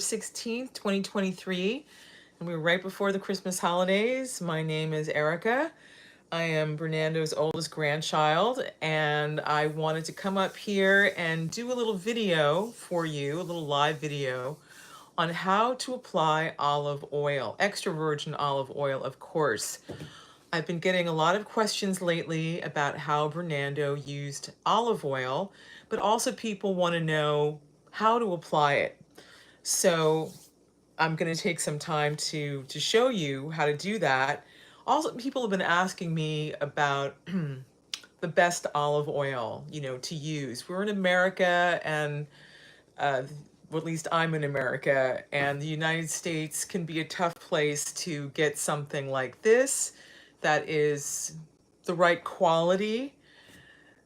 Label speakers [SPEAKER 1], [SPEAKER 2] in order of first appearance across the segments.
[SPEAKER 1] 16th, 2023, and we're right before the Christmas holidays. My name is Erica. I am Bernardo's oldest grandchild, and I wanted to come up here and do a little video for you, a little live video on how to apply olive oil, extra virgin olive oil, of course. I've been getting a lot of questions lately about how Bernardo used olive oil, but also people want to know how to apply it. So I'm going to take some time to show you how to do that. Also, people have been asking me about the best olive oil, to use. We're in America, and well, at least I'm in America, and the United States can be a tough place to get something like this that is the right quality.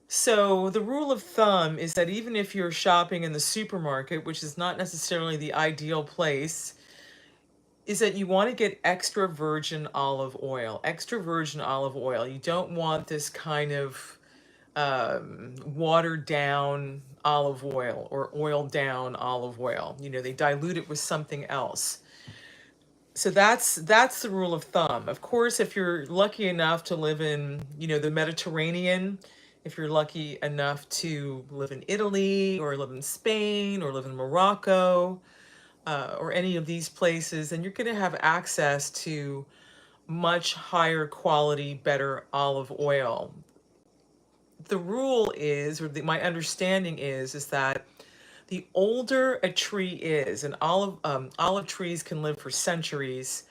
[SPEAKER 1] So the rule of thumb is that even if you're shopping in the supermarket, which is not necessarily the ideal place, is that you want to get extra virgin olive oil. Extra virgin olive oil. You don't want this kind of watered down olive oil or oiled down olive oil. They dilute it with something else. So that's the rule of thumb. Of course, if you're lucky enough to live in, the Mediterranean, if you're lucky enough to live in Italy or live in Spain or live in Morocco, or any of these places, then you're going to have access to much higher quality, better olive oil. The rule is, or my understanding is that the older a tree is, and olive trees can live for centuries,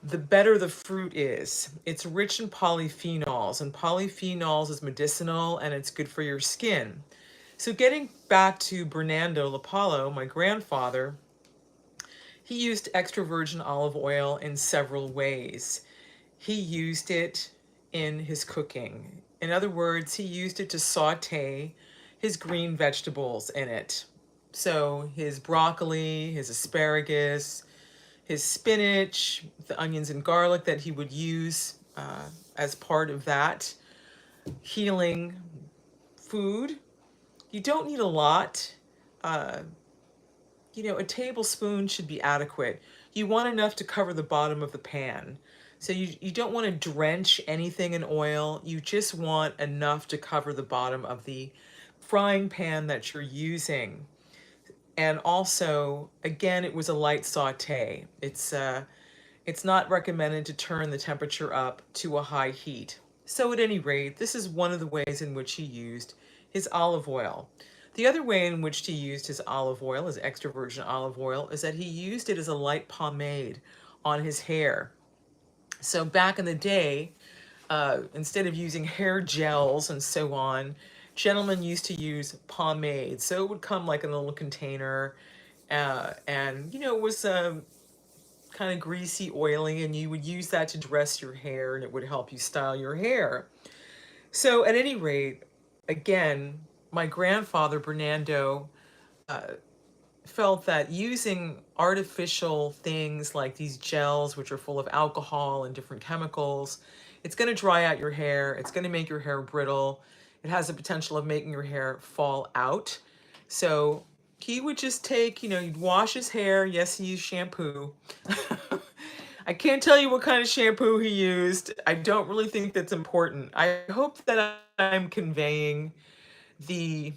[SPEAKER 1] the better the fruit is. It's rich in polyphenols, and polyphenols is medicinal and it's good for your skin. So getting back to Bernardo Lopalo, my grandfather, he used extra virgin olive oil in several ways. He used it in his cooking. In other words, he used it to saute his green vegetables in it. So his broccoli, his asparagus, his spinach, the onions and garlic that he would use as part of that healing food. You don't need a lot. A tablespoon should be adequate. You want enough to cover the bottom of the pan. So you don't want to drench anything in oil. You just want enough to cover the bottom of the frying pan that you're using. And also, again, it was a light saute. It's not recommended to turn the temperature up to a high heat. So at any rate, this is one of the ways in which he used his olive oil. The other way in which he used his olive oil, his extra virgin olive oil, is that he used it as a light pomade on his hair. So back in the day, instead of using hair gels and so on, gentlemen used to use pomade. So it would come like in a little container, and it was kind of greasy, oily, and you would use that to dress your hair, and it would help you style your hair. So at any rate, again, my grandfather, Bernardo, felt that using artificial things like these gels, which are full of alcohol and different chemicals, it's going to dry out your hair. It's going to make your hair brittle. It has the potential of making your hair fall out. So he would just take, he'd wash his hair. Yes, he used shampoo. I can't tell you what kind of shampoo he used. I don't really think that's important. I hope that I'm conveying the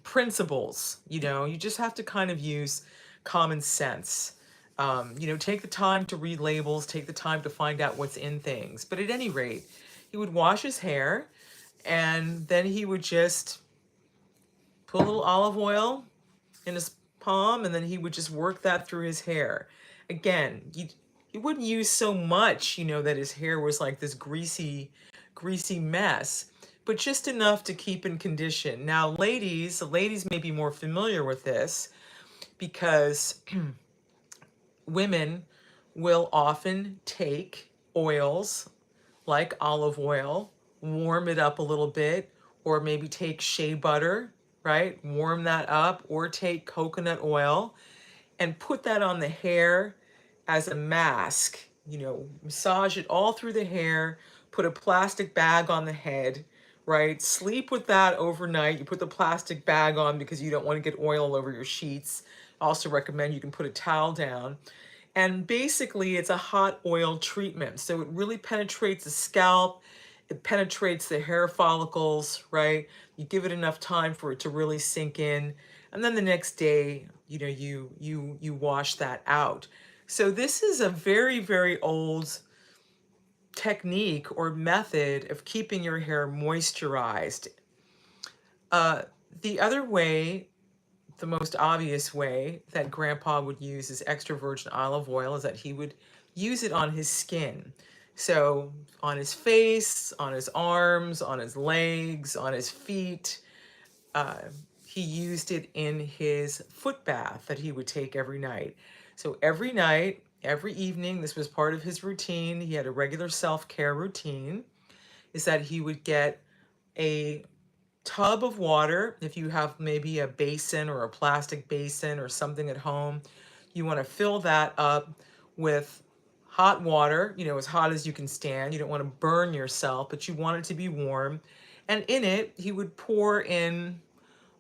[SPEAKER 1] principles. You just have to kind of use common sense. Take the time to read labels, take the time to find out what's in things. But at any rate, he would wash his hair, and then he would just put a little olive oil in his palm, and then he would just work that through his hair. Again, he wouldn't use so much, that his hair was like this greasy mess, but just enough to keep in condition. Now, ladies may be more familiar with this because women will often take oils like olive oil, warm it up a little bit, or maybe take shea butter, right? Warm that up, or take coconut oil and put that on the hair as a mask. Massage it all through the hair, put a plastic bag on the head, right? Sleep with that overnight. You put the plastic bag on because you don't want to get oil all over your sheets. also recommend you can put a towel down. And basically, it's a hot oil treatment. So it really penetrates the scalp, it penetrates the hair follicles, right? You give it enough time for it to really sink in. And then the next day, you wash that out. So this is a very, very old technique or method of keeping your hair moisturized. Uh, the other way, the most obvious way that Grandpa would use is extra virgin olive oil is that he would use it on his skin. So on his face, on his arms, on his legs, on his feet. Uh, he used it in his foot bath that he would take every night. So every night, every evening, this was part of his routine. He had a regular self-care routine, is that he would get a tub of water. If you have maybe a basin or a plastic basin or something at home, you want to fill that up with hot water, as hot as you can stand. You don't want to burn yourself, but you want it to be warm. And in it, he would pour in,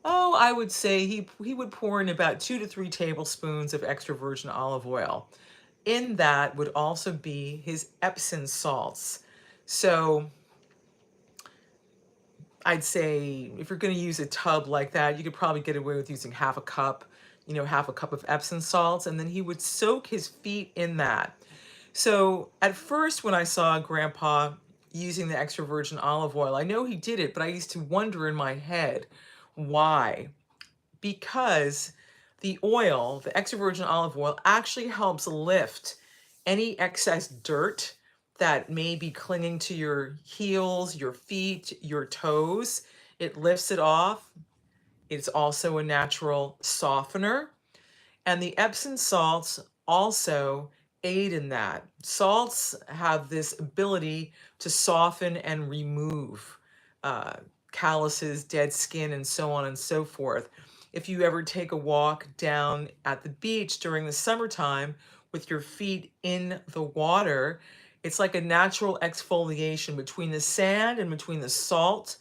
[SPEAKER 1] oh, I would say he would pour in about 2 to 3 tablespoons of extra virgin olive oil. In that would also be his Epsom salts. So I'd say if you're going to use a tub like that, you could probably get away with using half a cup, half a cup of Epsom salts, and then he would soak his feet in that. So at first, when I saw Grandpa using the extra virgin olive oil, I know he did it, but I used to wonder in my head why. Because the oil, the extra virgin olive oil, actually helps lift any excess dirt that may be clinging to your heels, your feet, your toes. It lifts it off. It's also a natural softener. And the Epsom salts also aid in that. Salts have this ability to soften and remove uh, calluses, dead skin, and so on and so forth. If you ever take a walk down at the beach during the summertime with your feet in the water, it's like a natural exfoliation between the sand and between the salt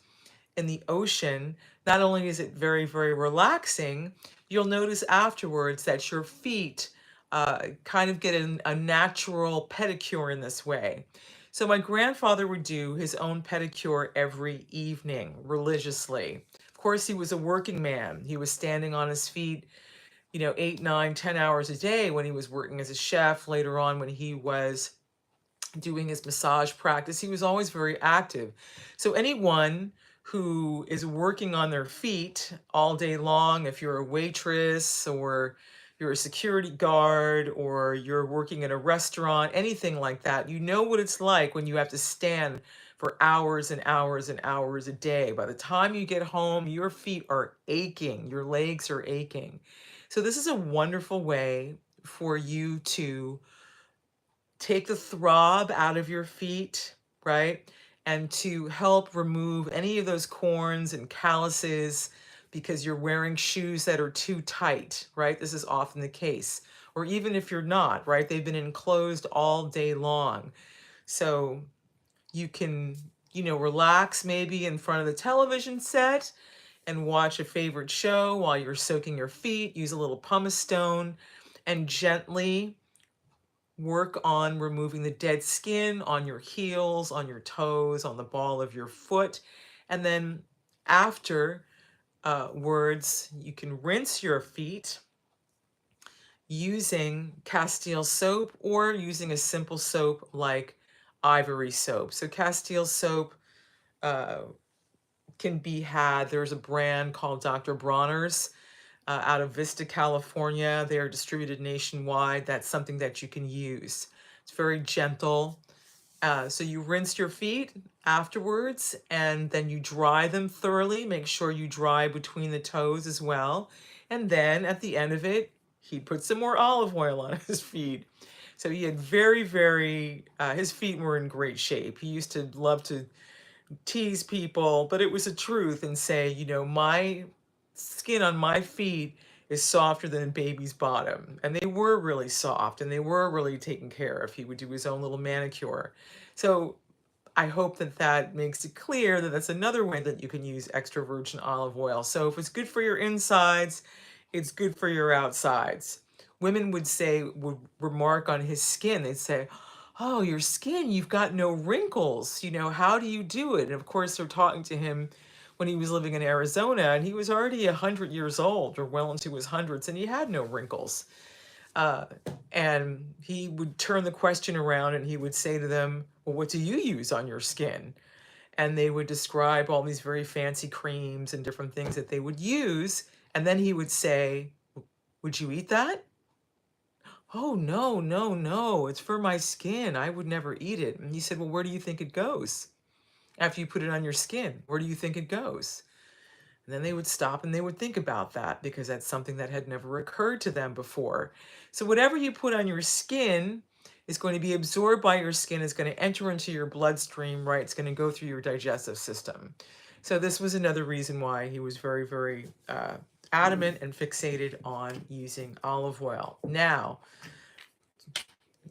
[SPEAKER 1] in the ocean. Not only is it very, very relaxing, you'll notice afterwards that your feet kind of get a natural pedicure in this way. So my grandfather would do his own pedicure every evening religiously. Of course, he was a working man. He was standing on his feet, 8, 9, 10 hours a day when he was working as a chef. Later on, when he was doing his massage practice, he was always very active. So anyone who is working on their feet all day long, if you're a waitress or you're a security guard or you're working in a restaurant, anything like that, you know what it's like when you have to stand for hours and hours and hours a day. By the time you get home, your feet are aching, your legs are aching. So this is a wonderful way for you to take the throb out of your feet, right? And to help remove any of those corns and calluses because you're wearing shoes that are too tight, right? This is often the case. Or even if you're not, right? They've been enclosed all day long. So you can, relax maybe in front of the television set and watch a favorite show while you're soaking your feet. Use a little pumice stone and gently work on removing the dead skin on your heels, on your toes, on the ball of your foot. And then after words, you can rinse your feet using Castile soap or using a simple soap like Ivory soap. So Castile soap uh, can be had. There's a brand called Dr. Bronner's out of Vista, California. They are distributed nationwide. That's something that you can use. It's very gentle. So you rinse your feet afterwards and then you dry them thoroughly. Make sure you dry between the toes as well. And then at the end of it, he put some more olive oil on his feet. So he had very, very, his feet were in great shape. He used to love to tease people, but it was a truth and say, my skin on my feet is softer than a baby's bottom. And they were really soft and they were really taken care of. He would do his own little manicure. So I hope that that makes it clear that that's another way that you can use extra virgin olive oil. So if it's good for your insides it's good for your outsides. Women would say, would remark on his skin, they'd say, oh, your skin, you've got no wrinkles. How do you do it? And of course, they're talking to him when he was living in Arizona, and he was already 100 years old, or well into his hundreds, and he had no wrinkles. Uh, and he would turn the question around and he would say to them, well, what do you use on your skin? And they would describe all these very fancy creams and different things that they would use. And then he would say, would you eat that? Oh, no, no, no, it's for my skin. I would never eat it. And he said, well, where do you think it goes? After you put it on your skin, where do you think it goes? And then they would stop and they would think about that, because that's something that had never occurred to them before. So whatever you put on your skin is going to be absorbed by your skin, is going to enter into your bloodstream, right? It's going to go through your digestive system. So this was another reason why he was very, very adamant and fixated on using olive oil. Now,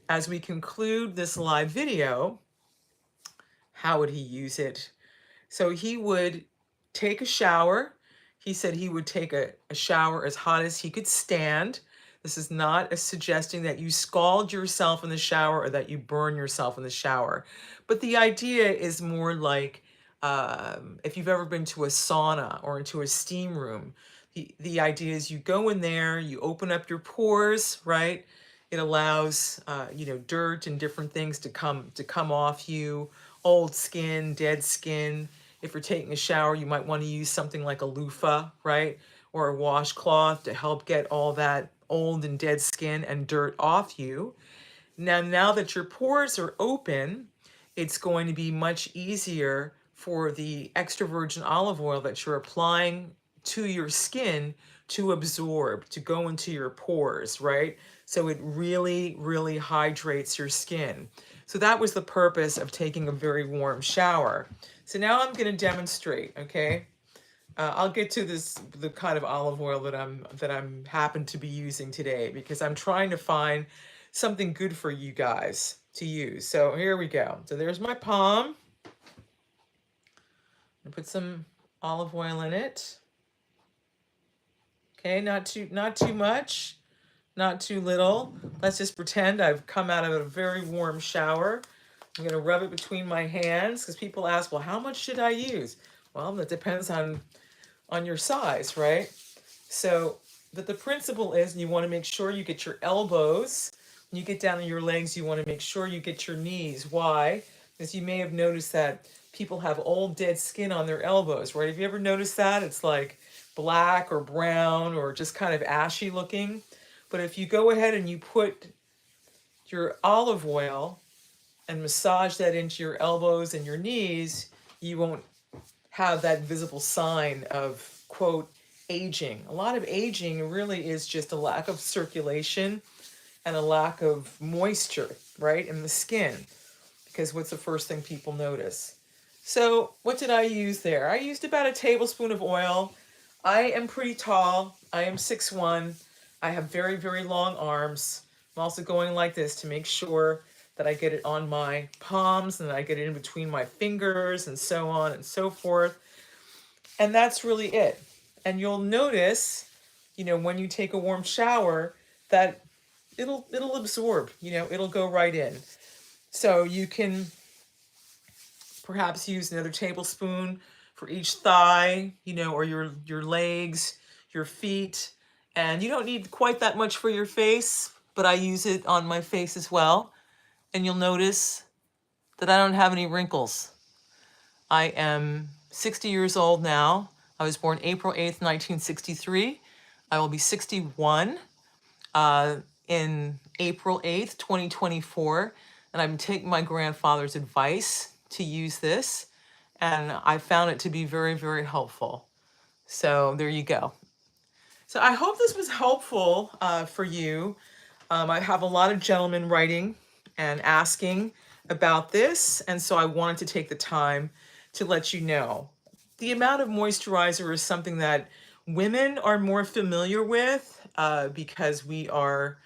[SPEAKER 1] as we conclude this live video, how would he use it? So he would take a shower. He said he would take a shower as hot as he could stand. This is not a suggesting that you scald yourself in the shower or that you burn yourself in the shower. But the idea is more like, if you've ever been to a sauna or into a steam room, the idea is you go in there, you open up your pores, right? It allows, dirt and different things to come off you, old skin, dead skin. If you're taking a shower, you might want to use something like a loofah, right? Or a washcloth to help get all that old and dead skin and dirt off you. Now that your pores are open, it's going to be much easier for the extra virgin olive oil that you're applying to your skin to absorb, to go into your pores, right? So it really, really hydrates your skin. So that was the purpose of taking a very warm shower. So now I'm going to demonstrate, okay? I'll get to the kind of olive oil that I'm happen to be using today, because I'm trying to find something good for you guys to use. So here we go. So there's my palm. I put some olive oil in it. Okay, not too much, not too little. Let's just pretend I've come out of a very warm shower. I'm going to rub it between my hands, because people ask, well, how much should I use? Well, that depends on your size, right? So, but the principle is you want to make sure you get your elbows. When you get down on your legs, you want to make sure you get your knees. Why? Because you may have noticed that people have old dead skin on their elbows, right? Have you ever noticed that? It's like black or brown or just kind of ashy looking. But if you go ahead and you put your olive oil and massage that into your elbows and your knees, you won't have that visible sign of, quote, aging. A lot of aging really is just a lack of circulation and a lack of moisture, right, in the skin. Because what's the first thing people notice? So what did I use there? I used about a tablespoon of oil. I am pretty tall. I am 6'1". I have very, very long arms. I'm also going like this to make sure that I get it on my palms and that I get it in between my fingers and so on and so forth. And that's really it. And you'll notice, when you take a warm shower, that it'll absorb, it'll go right in. So you can perhaps use another tablespoon for each thigh, or your legs, your feet. And you don't need quite that much for your face, but I use it on my face as well. And you'll notice that I don't have any wrinkles. I am 60 years old now. I was born April 8th, 1963. I will be 61 in April 8th, 2024. And I'm taking my grandfather's advice to use this. And I found it to be very, very helpful. So there you go. So I hope this was helpful for you. I have a lot of gentlemen writing and asking about this. And so I wanted to take the time to let you know. The amount of moisturizer is something that women are more familiar with because we are,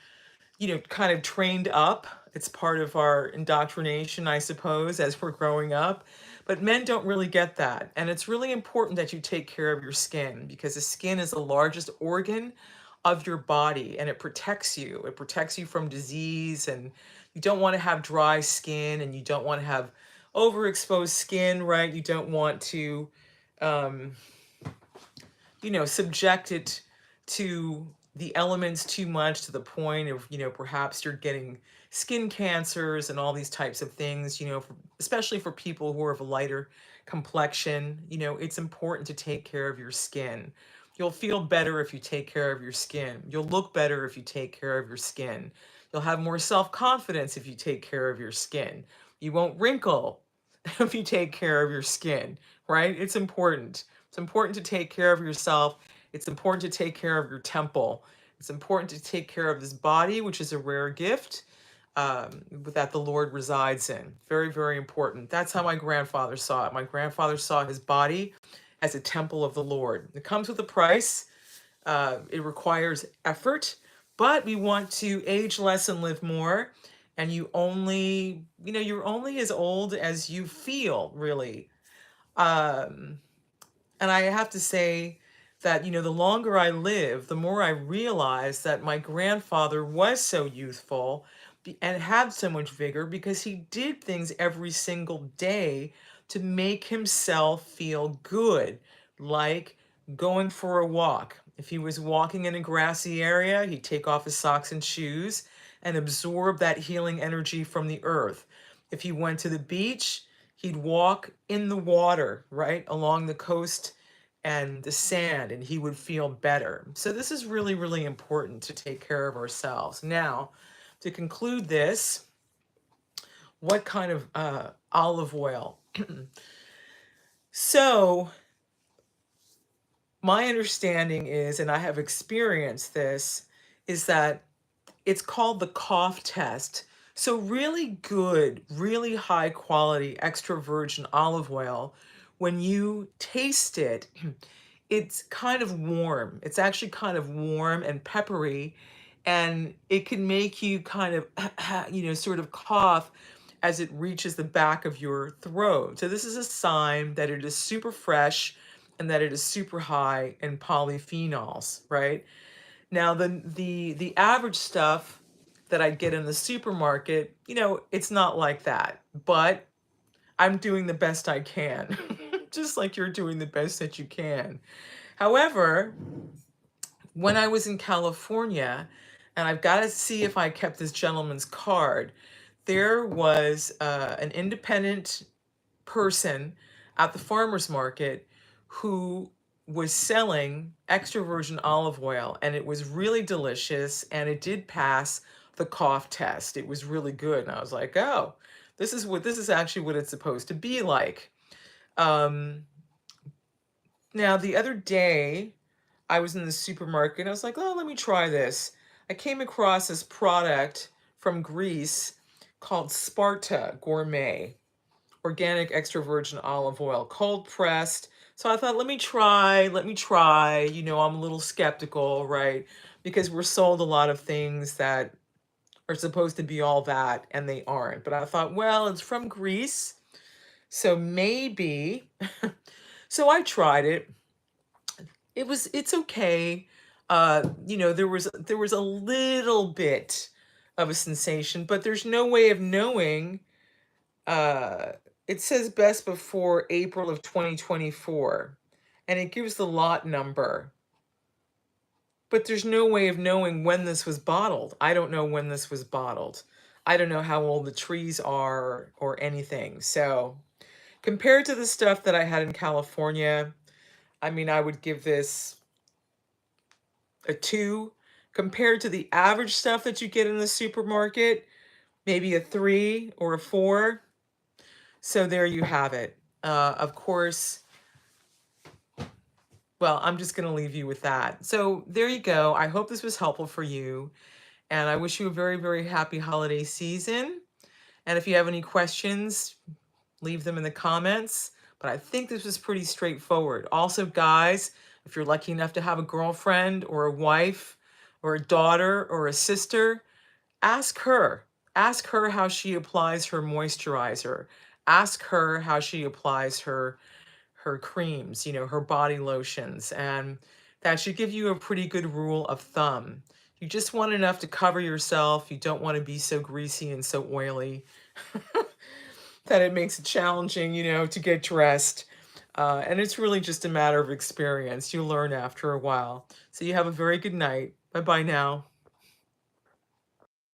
[SPEAKER 1] kind of trained up. It's part of our indoctrination, I suppose, as we're growing up. But men don't really get that. And it's really important that you take care of your skin, because the skin is the largest organ of your body, and it protects you. It protects you from disease, and you don't want to have dry skin, and you don't want to have overexposed skin, right? You don't want to, um, subject it to the elements too much to the point of, perhaps you're getting skin cancers and all these types of things, especially for people who are of a lighter complexion. It's important to take care of your skin. You'll feel better if you take care of your skin. You'll look better if you take care of your skin. You'll have more self-confidence if you take care of your skin. You won't wrinkle if you take care of your skin, right? It's important. It's important to take care of yourself. It's important to take care of your temple. It's important to take care of this body, which is a rare gift that the Lord resides in. Very, very important. That's how my grandfather saw it. My grandfather saw his body as a temple of the Lord. It comes with a price. It requires effort, but we want to age less and live more. And you're only as old as you feel, really. Um, and I have to say that, the longer I live, the more I realize that my grandfather was so youthful and had so much vigor because he did things every single day to make himself feel good, like going for a walk. If he was walking in a grassy area, he'd take off his socks and shoes and absorb that healing energy from the earth. If he went to the beach, he'd walk in the water, right, along the coast and the sand, and he would feel better. So this is really, really important to take care of ourselves. Now, to conclude this, what kind of olive oil? So my understanding is, and I have experienced this, is that it's called the cough test. So really good, really high quality extra virgin olive oil, when you taste it, it's kind of warm. It's actually kind of warm and peppery, and it can make you kind of, sort of cough as it reaches the back of your throat. So this is a sign that it is super fresh and that it is super high in polyphenols, right? Now, the average stuff that I get in the supermarket, it's not like that, but I'm doing the best I can, just like you're doing the best that you can. However, when I was in California, and I've got to see if I kept this gentleman's card, there was an independent person at the farmer's market who was selling extra virgin olive oil, and it was really delicious, and it did pass the cough test. It was really good, and I was like, oh, this is actually what it's supposed to be like. um Now, the other day I was in the supermarket and I was like, oh, let me try this. I came across this product from Greece called Sparta Gourmet organic extra virgin olive oil, cold pressed. So I thought, let me try. I'm a little skeptical, right? Because we're sold a lot of things that are supposed to be all that and they aren't. But I thought, well, it's from Greece, so maybe. So I tried it. It's okay. There was a little bit of a sensation, but there's no way of knowing. uh it says best before April of 2024, and it gives the lot number, but there's no way of knowing when this was bottled. I don't know when this was bottled. I don't know how old the trees are or anything. So compared to the stuff that I had in California, I mean, I would give this a 2. Compared to the average stuff that you get in the supermarket, maybe a 3 or a 4. So there you have it. Of course, well, I'm just going to leave you with that. So there you go. I hope this was helpful for you. And I wish you a very, very happy holiday season. And if you have any questions, leave them in the comments. But I think this was pretty straightforward. Also, guys, if you're lucky enough to have a girlfriend or a wife or a daughter or a sister, ask her. Ask her how she applies her moisturizer. Ask her how she applies her creams, her body lotions. And That should give you a pretty good rule of thumb. You just want enough to cover yourself. You don't want to be so greasy and so oily that it makes it challenging, to get dressed. And it's really just a matter of experience. You learn after a while. So you have a very good night. Bye bye now.